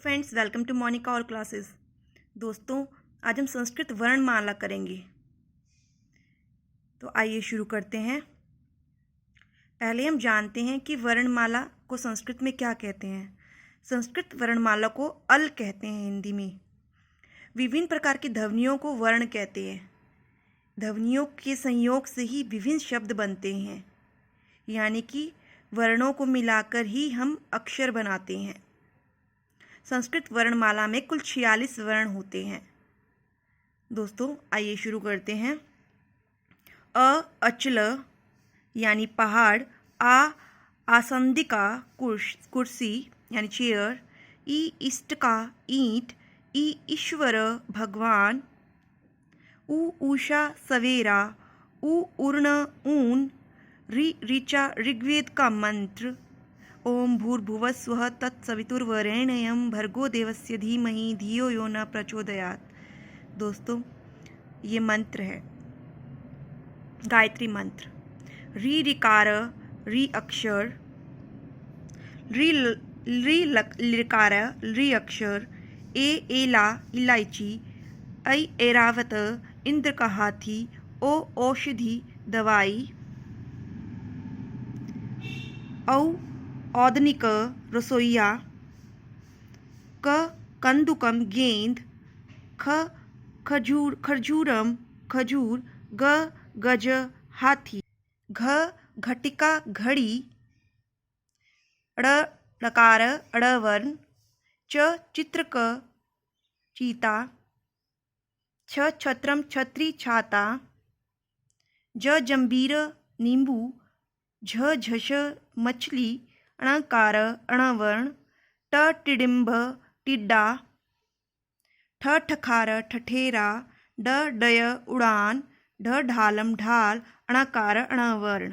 Friends, welcome to Monica all classes. दोस्तों, आज हम संस्कृत वर्णमाला करेंगे। तो आइए शुरू करते हैं। पहले हम जानते हैं कि वर्णमाला को संस्कृत में क्या कहते हैं। संस्कृत वर्णमाला को अल कहते हैं हिंदी में। विभिन्न प्रकार की ध्वनियों को वर्ण कहते हैं। ध्वनियों के संयोग से ही विभिन्न शब्द बनते हैं, यानी कि वर्णों को मिलाकर ही हम अक्षर बनाते हैं। संस्कृत वर्णमाला में कुल 46 वर्ण होते हैं। दोस्तों, आइए शुरू करते हैं। अचल यानी पहाड़, आसंदिका कुर्सी यानी चेयर, इष्टका ईंट, ईश्वर भगवान, उषा सवेरा, उर्ण ऊन, ऋचा ऋग्वेद का मंत्र, ओम भूर्भुवस्वः तत्सवितुर्वरेण्यं भर्गो देवस्य धीमहि धियो यो न प्रचोदयात्। दोस्तों, ये मंत्र है, गायत्री मंत्र। री ऋकार, री अक्षर, री लिकार, री अक्षर, एला इलायची, ऐ ऐरावत इंद्र का हाथी, ओ औषधि दवाई, औ औदनिक रसोइया, कंदुकम गेंद, खजूरम खजूर, गज हाथी, घटिका घड़ी, ड़कार अड़वर्ण, चित्रक चीता, छत्रम छत्री छाता, जंबीर नींबू, झश मछली, णकार अणवर्ण, टिडिम्ब टिड्डा, ठखार ठठेरा, डय उड़ान, ढालम ढाल, णकार अणवर्ण,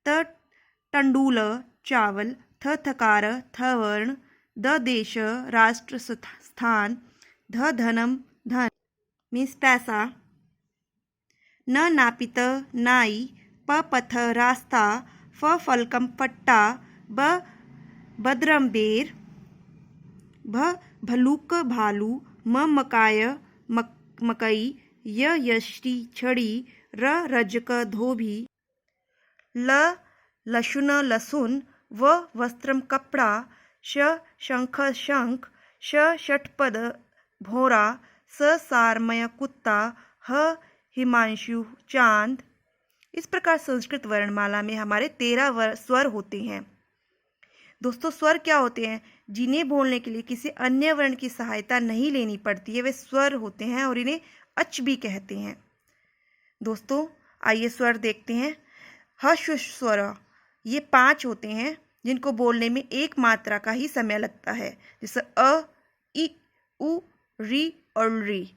टंडूल चावल, थकार थवर्ण, देश राष्ट्र स्थान, धनम धन मीन्स पैसा, न नापित नाई, पथ रास्ता, फलकम पट्टा, भद्रम बेर, भलूक भालू, मकाय मकई, यष्टि छड़ी, रजक धोबी, लशुन लसुन, वस्त्रम कपड़ा, शंख शंख, षटपद भोरा, सारमय कुत्ता, हिमांशु चांद। इस प्रकार संस्कृत वर्णमाला में हमारे 13 स्वर होते हैं। दोस्तों, स्वर क्या होते हैं? जिन्हें बोलने के लिए किसी अन्य वर्ण की सहायता नहीं लेनी पड़ती है, वे स्वर होते हैं और इन्हें अच भी कहते हैं। दोस्तों, आइए स्वर देखते हैं। हश्व स्वर, ये 5 होते हैं जिनको बोलने में एक मात्रा का ही समय लगता है, जैसे अ, इ, उ, री और री।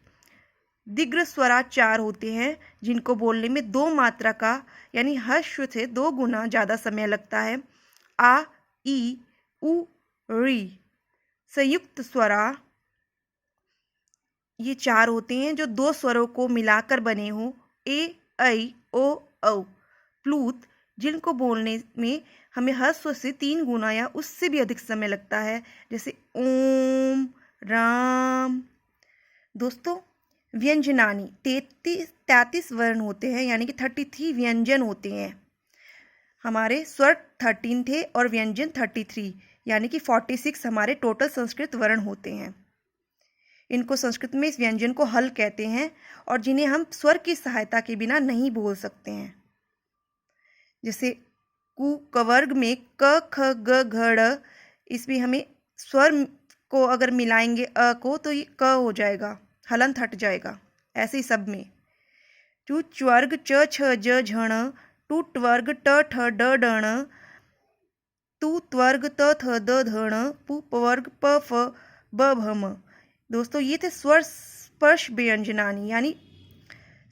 दीर्घ स्वरा 4 होते हैं जिनको बोलने में 2 मात्रा का यानी हश्व से 2 गुना ज़्यादा समय लगता है, आ, ई, उ, री। संयुक्त स्वरा ये 4 होते हैं जो 2 स्वरों को मिलाकर बने हों, ए, ऐ, ओ, औ। प्लूत, जिनको बोलने में हमें हस्व से 3 गुना या उससे भी अधिक समय लगता है, जैसे ओम, राम। दोस्तों, व्यंजनानी 33 वर्ण होते हैं, यानी कि 33 व्यंजन होते हैं। हमारे स्वर 13 थे और व्यंजन 33, यानी कि 46 हमारे टोटल संस्कृत वर्ण होते हैं। इनको संस्कृत में इस व्यंजन को हल कहते हैं और जिन्हें हम स्वर की सहायता के बिना नहीं बोल सकते हैं। जैसे कु कवर्ग में क ख ग घ ड़, इसमें हमें स्वर को अगर मिलाएंगे अ को तो ये क हो जाएगा, हलंत हट जाएगा। ऐसे ही सब में टू च्वर्ग च छ ज झण, टू ट्वर्ग ट ठ ड डण, तू त्वर्ग त थ द धण, पु पवर्ग प फ ब भम। दोस्तों, ये थे स्वर स्पर्श व्यंजनानी यानी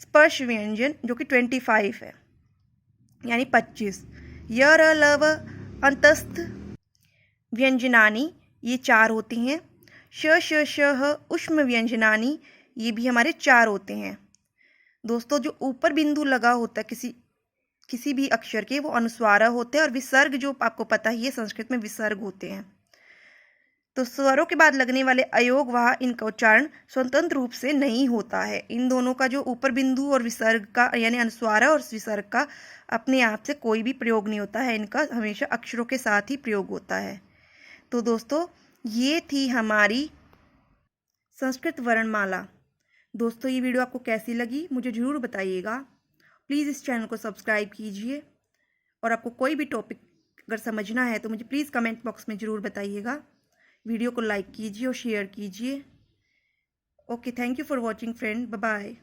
स्पर्श व्यंजन, जो कि 25 है, यानी 25। यर लव अंतस्थ व्यंजनानी ये 4 होती हैं। श उष्म व्यंजनानी ये भी हमारे 4 होते हैं। दोस्तों, जो ऊपर बिंदु लगा होता है किसी भी अक्षर के, वो अनुस्वार होते हैं, और विसर्ग जो आपको पता ही है संस्कृत में विसर्ग होते हैं। तो स्वरों के बाद लगने वाले अयोग व इनका उच्चारण स्वतंत्र रूप से नहीं होता है। इन दोनों का जो ऊपर बिंदु और विसर्ग का यानी अनुस्वार और विसर्ग का अपने आप से कोई भी प्रयोग नहीं होता है, इनका हमेशा अक्षरों के साथ ही प्रयोग होता है। तो दोस्तों ये थी हमारी संस्कृत वर्णमाला। दोस्तों ये वीडियो आपको कैसी लगी मुझे ज़रूर बताइएगा। प्लीज़ इस चैनल को सब्सक्राइब कीजिए और आपको कोई भी टॉपिक अगर समझना है तो मुझे प्लीज़ कमेंट बॉक्स में ज़रूर बताइएगा। वीडियो को लाइक कीजिए और शेयर कीजिए। Okay, thank you for watching friend, bye bye.